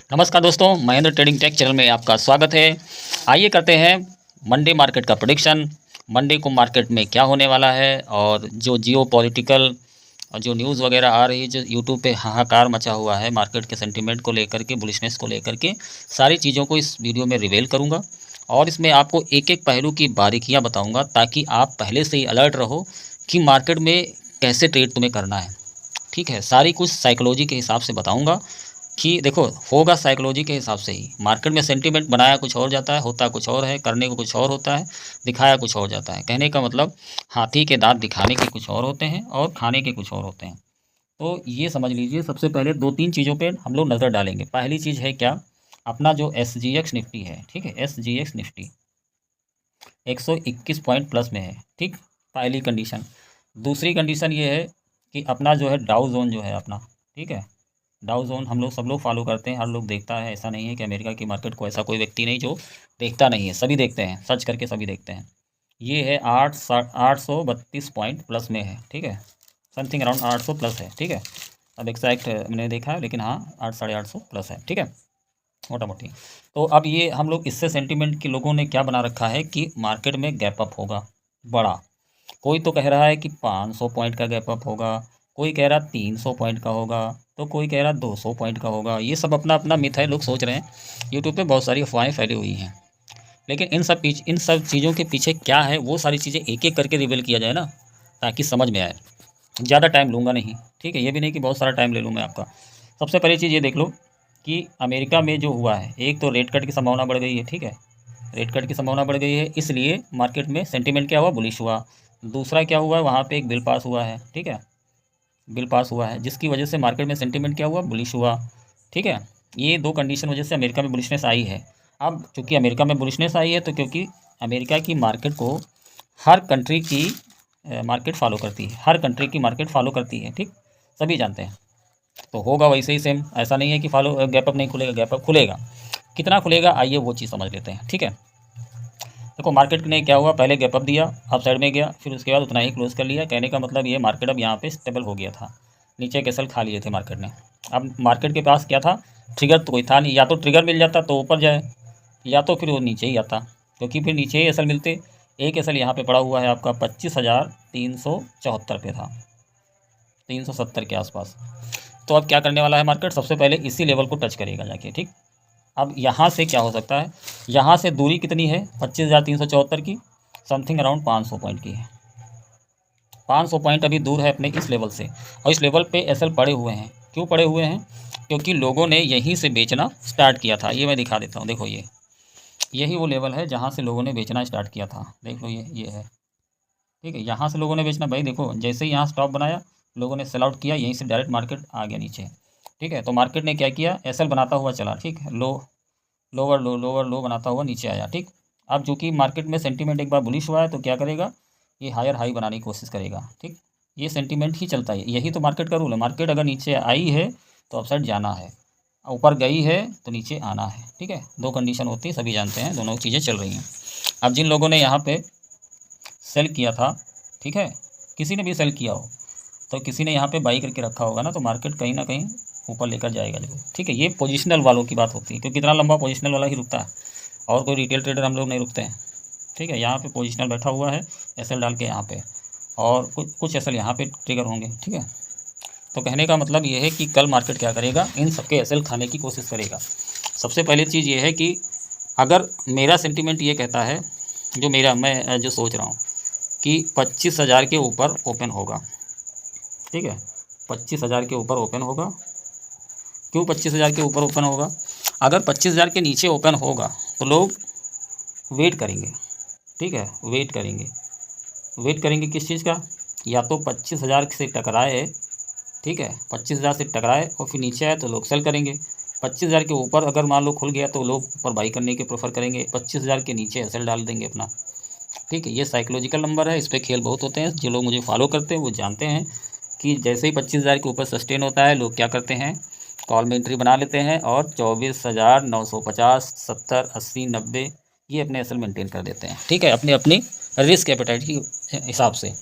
नमस्कार दोस्तों, Mahendra trading take channel में आपका स्वागत है। आइए करते हैं मंडे मार्केट का प्रेडिक्शन। मंडे को मार्केट में क्या होने वाला है और जो जियो पॉलिटिकल और जो न्यूज़ वगैरह आ रही है, जो यूट्यूब पे हाहाकार मचा हुआ है मार्केट के सेंटीमेंट को लेकर के, बुलिशनेस को लेकर के, सारी चीज़ों को इस वीडियो में रिवील करूँगा और इसमें आपको एक एक पहलू की बारीकियाँ बताऊँगा ताकि आप पहले से ही अलर्ट रहो कि मार्केट में कैसे ट्रेड तुम्हें करना है। ठीक है, सारी कुछ साइकोलॉजी के हिसाब से बताऊँगा कि देखो होगा साइकोलॉजी के हिसाब से ही। मार्केट में सेंटीमेंट बनाया कुछ और जाता है, होता कुछ और है, करने को कुछ और होता है, दिखाया कुछ और जाता है। कहने का मतलब हाथी के दांत दिखाने के कुछ और होते हैं और खाने के कुछ और होते हैं। तो ये समझ लीजिए, सबसे पहले दो तीन चीज़ों पे हम लोग नज़र डालेंगे। पहली चीज़ है क्या, अपना जो SGX निफ्टी है, ठीक है, SGX निफ्टी 121 पॉइंट प्लस में है। ठीक, पहली कंडीशन। दूसरी कंडीशन ये है कि अपना जो है डाउ जोन जो है अपना, ठीक है, डाउ जोन हम लोग सब लोग फॉलो करते हैं, हर लोग देखता है। ऐसा नहीं है कि अमेरिका की मार्केट को ऐसा कोई व्यक्ति नहीं जो देखता नहीं है, सभी देखते हैं, सर्च करके सभी देखते हैं। ये है 832 पॉइंट प्लस में है, ठीक है, समथिंग अराउंड 800 प्लस है, ठीक है। अब एग्जैक्ट मैंने देखा है, लेकिन हाँ 800-850 प्लस है, ठीक है, मोटा मोटी। तो अब ये हम लोग इससे सेंटीमेंट के लोगों ने क्या बना रखा है कि मार्केट में गैप अप होगा बड़ा। कोई तो कह रहा है कि 500 पॉइंट का गैप अप होगा, कोई कह रहा 300 पॉइंट का होगा, तो कोई कह रहा 200 पॉइंट का होगा। ये सब अपना अपना मिथ है, लोग सोच रहे हैं। यूट्यूब पे बहुत सारी अफवाहें फैली हुई हैं, लेकिन इन सब चीज़ों के पीछे क्या है, वो सारी चीज़ें एक एक करके रिवील किया जाए ना, ताकि समझ में आए। ज़्यादा टाइम लूँगा नहीं, ठीक है, ये भी नहीं कि बहुत सारा टाइम ले लूँ मैं आपका। सबसे पहली चीज़ ये देख लो कि अमेरिका में जो हुआ है, एक तो रेट कट की संभावना बढ़ गई है, ठीक है, रेट कट की संभावना बढ़ गई है, इसलिए मार्केट में सेंटीमेंट क्या हुआ, बुलिश हुआ। दूसरा क्या हुआ है, वहाँ पे एक बिल पास हुआ है, ठीक है, बिल पास हुआ है, जिसकी वजह से मार्केट में सेंटीमेंट क्या हुआ, बुलिश हुआ। ठीक है, ये दो कंडीशन वजह से अमेरिका में बुलिशनेस आई है। अब चूँकि अमेरिका में बुलिशनेस आई है, तो क्योंकि अमेरिका की मार्केट को हर कंट्री की मार्केट फॉलो करती है, हर कंट्री की मार्केट फॉलो करती है, ठीक, सभी जानते हैं। तो होगा वैसे ही सेम, ऐसा नहीं है कि फॉलो गैप अप नहीं खुलेगा, गैप अप खुलेगा। कितना खुलेगा, आइए वो चीज़ समझ लेते हैं, ठीक है। देखो मार्केट ने क्या हुआ, पहले गैप अप दिया, अप साइड में गया, फिर उसके बाद उतना ही क्लोज कर लिया। कहने का मतलब ये मार्केट अब यहाँ पे स्टेबल हो गया था, नीचे के सेल खा लिए थे मार्केट ने। अब मार्केट के पास क्या था, ट्रिगर तो कोई था नहीं, या तो ट्रिगर मिल जाता तो ऊपर जाए, या तो फिर वो नीचे ही आता, क्योंकि फिर नीचे ही एसल मिलते। एक एसल यहाँ पे पड़ा हुआ है आपका 25,374 पे था, 370 के आसपास। तो अब क्या करने वाला है मार्केट, सबसे पहले इसी लेवल को टच करेगा जाके, ठीक। अब यहाँ से क्या हो सकता है, यहाँ से दूरी कितनी है 25,374 की, समथिंग अराउंड 500 पॉइंट की है। 500 पॉइंट अभी दूर है अपने इस लेवल से, और इस लेवल पे एसएल पड़े हुए हैं। क्यों पड़े हुए हैं, क्योंकि लोगों ने यहीं से बेचना स्टार्ट किया था। ये मैं दिखा देता हूँ, देखो यही वो लेवल है जहाँ से लोगों ने बेचना स्टार्ट किया था। देख लो ये है, ठीक है, यहाँ से लोगों ने बेचना, भाई देखो जैसे ही यहाँ स्टॉप बनाया, लोगों ने सेल आउट किया, यहीं से डायरेक्ट मार्केट आ गया नीचे, ठीक है। तो मार्केट ने क्या किया, एसएल बनाता हुआ चला, ठीक है, लोअर लो लोअर लो बनाता हुआ नीचे आया, ठीक। अब चूँकि मार्केट में सेंटीमेंट एक बार बुलिश हुआ है, तो क्या करेगा, ये हायर हाई बनाने की कोशिश करेगा, ठीक। ये सेंटीमेंट ही चलता है, यही तो मार्केट का रूल है। मार्केट अगर नीचे आई है तो अपसाइड जाना है, ऊपर गई है तो नीचे आना है, ठीक है। दो कंडीशन होती है, सभी जानते हैं, दोनों चीज़ें चल रही हैं। अब जिन लोगों ने यहाँ पे सेल किया था, ठीक है, किसी ने भी सेल किया हो, तो किसी ने यहाँ पे बाई करके रखा होगा ना, तो मार्केट कहीं ना कहीं ऊपर लेकर जाएगा जरूर, ठीक है। ये पोजिशनल वालों की बात होती है, क्योंकि इतना लंबा पोजिशनल वाला ही रुकता है, और कोई रिटेल ट्रेडर हम लोग नहीं रुकते हैं, ठीक है। यहाँ पे पोजिशनल बैठा हुआ है एसएल डाल के यहाँ पे, और कुछ एसएल यहाँ पे ट्रिगर होंगे, ठीक है। तो कहने का मतलब ये है कि कल मार्केट क्या करेगा, इन सबके एसएल खाने की कोशिश करेगा। सबसे पहली चीज़ ये है कि अगर मेरा सेंटीमेंट ये कहता है, मैं जो सोच रहा हूँ कि 25,000 के ऊपर ओपन होगा, ठीक है, 25,000 के ऊपर ओपन होगा। क्यों 25,000 के ऊपर ओपन होगा, अगर 25,000 के नीचे ओपन होगा तो लोग वेट करेंगे, ठीक है, वेट करेंगे किस चीज़ का, या तो 25,000 से टकराए, ठीक है, 25,000 से टकराए और फिर नीचे आए तो लोग सेल करेंगे। 25,000 के ऊपर अगर मान लो खुल गया तो लोग ऊपर बाई करने के प्रेफर करेंगे, 25,000 के नीचे एसएल डाल देंगे अपना, ठीक है। ये साइकोलॉजिकल नंबर है, इस पर खेल बहुत होते हैं। जो लोग मुझे फॉलो करते हैं वो जानते हैं कि जैसे ही 25,000 के ऊपर सस्टेन होता है, लोग क्या करते हैं, कॉल में एंट्री बना लेते हैं और 24,950, 70, 80, 90 ये अपने एसएल मेंटेन कर देते हैं, ठीक है, अपनी अपनी रिस्क एपेटाइट के हिसाब से।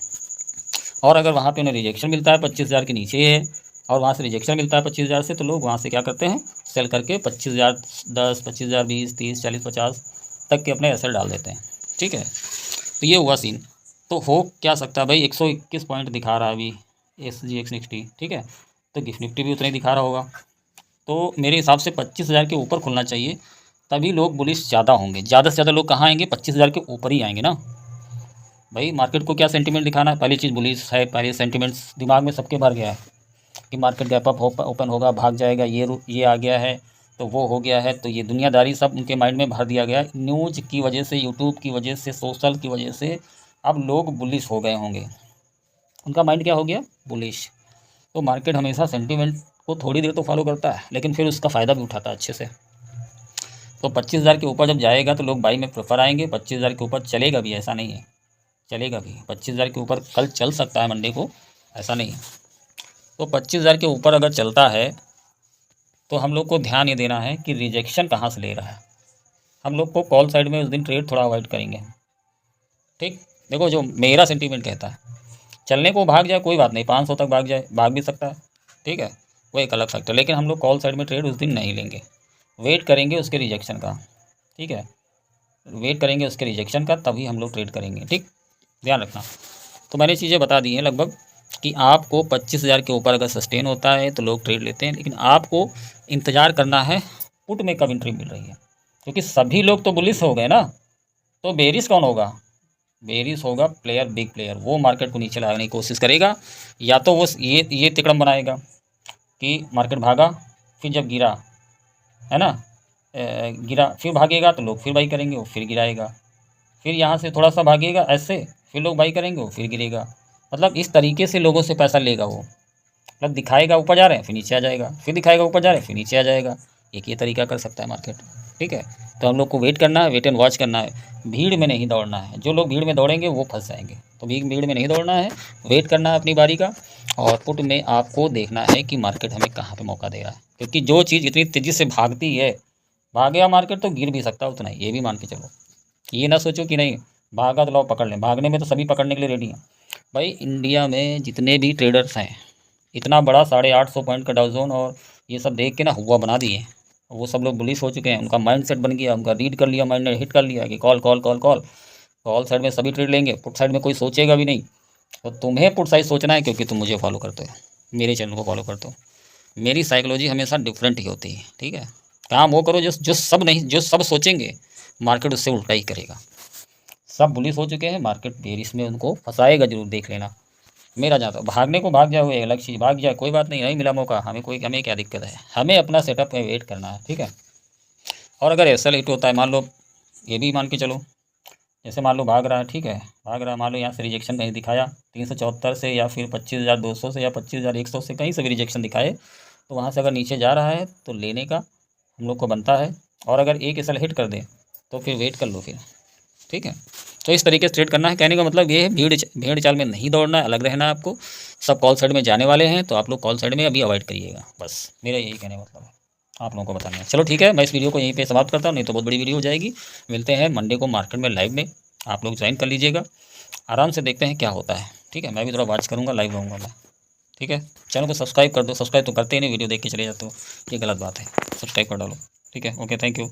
और अगर वहाँ पे उन्हें रिजेक्शन मिलता है 25,000 के नीचे है, और वहाँ से रिजेक्शन मिलता है 25,000 से, तो लोग वहाँ से क्या करते हैं, सेल करके 25,000, 10, 25,000, 20, 30, 40, 50 तक के अपने एसेट डाल देते हैं। ठीक है, तो ये हुआ सीन। तो हो क्या सकता है भाई, 121 पॉइंट दिखा रहा है अभी SGX निफ्टी। ठीक है, तो गिफ्ट निफ्टी भी उतना ही दिखा रहा होगा। तो मेरे हिसाब से 25,000 के ऊपर खुलना चाहिए, तभी लोग बुलिश ज़्यादा होंगे। ज़्यादा से ज़्यादा लोग कहाँ आएंगे, 25,000 के ऊपर ही आएंगे ना भाई। मार्केट को क्या सेंटीमेंट दिखाना है, पहली चीज़ बुलिश है। पहले सेंटीमेंट्स दिमाग में सबके भर गया है कि मार्केट गैप अप ओपन होगा, भाग जाएगा, ये आ गया है, तो वो हो गया है, तो ये दुनियादारी सब उनके माइंड में भर दिया गया है। न्यूज़ की वजह से, यूट्यूब की वजह से, सोशल की वजह से अब लोग बुलिश हो गए होंगे। उनका माइंड क्या हो गया, बुलिश। तो मार्केट हमेशा सेंटीमेंट को थोड़ी देर तो फॉलो करता है, लेकिन फिर उसका फ़ायदा भी उठाता है अच्छे से। तो 25,000 के ऊपर जब जाएगा तो लोग बाई में प्रेफर आएंगे। 25,000 के ऊपर चलेगा भी, ऐसा नहीं है, चलेगा भी। 25,000 के ऊपर कल चल सकता है मंडे को, ऐसा नहीं है। तो 25,000 के ऊपर अगर चलता है तो हम लोग को ध्यान ये देना है कि रिजेक्शन कहाँ से ले रहा है। हम लोग को कॉल साइड में उस दिन ट्रेड थोड़ा अवॉइड करेंगे। ठीक, देखो जो मेरा सेंटीमेंट कहता है, चलने को भाग जाए कोई बात नहीं, 500 तक भाग जाए, भाग भी सकता है। ठीक है, वो एक अलग फैक्टर, लेकिन हम लोग कॉल साइड में ट्रेड उस दिन नहीं लेंगे। वेट करेंगे उसके रिजेक्शन का। ठीक है, वेट करेंगे उसके रिजेक्शन का, तभी हम लोग ट्रेड करेंगे। ठीक, ध्यान रखना। तो मैंने चीज़ें बता दी हैं लगभग कि आपको 25,000 के ऊपर अगर सस्टेन होता है तो लोग ट्रेड लेते हैं, लेकिन आपको इंतज़ार करना है पुट में कब एंट्री मिल रही है, क्योंकि सभी लोग तो बुलिश हो गए ना। तो बेरिश कौन होगा, बेरिश होगा प्लेयर, बिग प्लेयर। वो मार्केट को नीचे लाने की कोशिश करेगा, या तो वो ये तिकड़म बनाएगा कि मार्केट भागा, फिर जब गिरा, है ना, गिरा फिर भागेगा तो लोग फिर बाई करेंगे, वो फिर गिराएगा, फिर यहाँ से थोड़ा सा भागेगा ऐसे, फिर लोग बाई करेंगे, वो फिर गिरेगा। मतलब इस तरीके से लोगों से पैसा लेगा वो। मतलब दिखाएगा ऊपर जा रहे हैं, फिर नीचे आ जाएगा, फिर दिखाएगा ऊपर जा रहे हैं, फिर नीचे आ जाएगा। एक ये तरीका कर सकता है मार्केट। ठीक है, तो हम लोग को वेट करना है, वेट एंड वॉच करना है। भीड़ में नहीं दौड़ना है। जो लोग भीड़ में दौड़ेंगे वो फंस जाएंगे। तो भीड़ में नहीं दौड़ना है, वेट करना है अपनी बारी का। और पुट में आपको देखना है कि मार्केट हमें कहाँ पे मौका दे रहा है, क्योंकि जो चीज़ इतनी तेज़ी से भागती है, भाग गया मार्केट तो गिर भी सकता है उतना ही, ये भी मान के चलो। ये ना सोचो कि नहीं भागा तो लो पकड़ लें, भागने में तो सभी पकड़ने के लिए रेडी हैं भाई। इंडिया में जितने भी ट्रेडर्स हैं, इतना बड़ा 850 पॉइंट का डाउजोन और ये सब देख के ना हुआ बना दिए। वो सब लोग बुलिश हो चुके हैं, उनका माइंड सेट बन गया, उनका रीड कर लिया, माइंड ने हिट कर लिया कि call call call call. Call side में सभी ट्रेड लेंगे, पुट साइड में कोई सोचेगा भी नहीं। तो तुम्हें पुट साइड सोचना है, क्योंकि तुम मुझे फॉलो करते हो, मेरे चैनल को फॉलो करते हो। मेरी साइकोलॉजी हमेशा डिफरेंट ही होती है। ठीक है, काम वो करो जो जो सब नहीं, जो सब सोचेंगे मार्केट उससे उल्टा ही करेगा। सब बुलिश हो चुके हैं, मार्केट बेरिश में उनको फंसाएगा जरूर, देख लेना। मेरा जाता भागने को भाग जाए, वो एक अलग चीज़, भाग जाए कोई बात नहीं, नहीं मिला मौका, हमें क्या दिक्कत है, हमें अपना सेटअप में वेट करना है। ठीक है, और अगर ऐसा हिट होता है, मान लो ये भी मान के चलो, जैसे मान लो भाग रहा है, ठीक है, भाग रहा है, मान लो यहाँ से रिजेक्शन कहीं दिखाया 374 से, या फिर 25,200 से, या 25,100 से, कहीं से भी रिजेक्शन दिखाए, तो वहाँ से अगर नीचे जा रहा है तो लेने का हम लोग को बनता है। और अगर एक एसल हिट कर दे तो फिर वेट कर लो फिर। ठीक है, तो इस तरीके से ट्रेड करना है। कहने का मतलब ये है, भेड़ चाल में नहीं दौड़ना है, अलग रहना है आपको। सब कॉल साइड में जाने वाले हैं, तो आप लोग कॉल साइड में अभी अवॉइड करिएगा, बस मेरा यही कहने का मतलब है, आप लोगों को बताना है। चलो ठीक है, मैं इस वीडियो को यहीं पे समाप्त करता हूँ, नहीं तो बहुत बड़ी वीडियो हो जाएगी। मिलते हैं मंडे को मार्केट में लाइव में, आप लोग ज्वाइन कर लीजिएगा, आराम से देखते हैं क्या होता है। ठीक है, मैं भी थोड़ा वॉच करूँगा, लाइव रहूँगा मैं। ठीक है, चैनल को सब्सक्राइब कर दो, सब्सक्राइब तो करते ही नहीं, वीडियो देख के चले जाते हो, ये गलत बात है, सब्सक्राइब कर डालो। ठीक है, ओके, थैंक यू।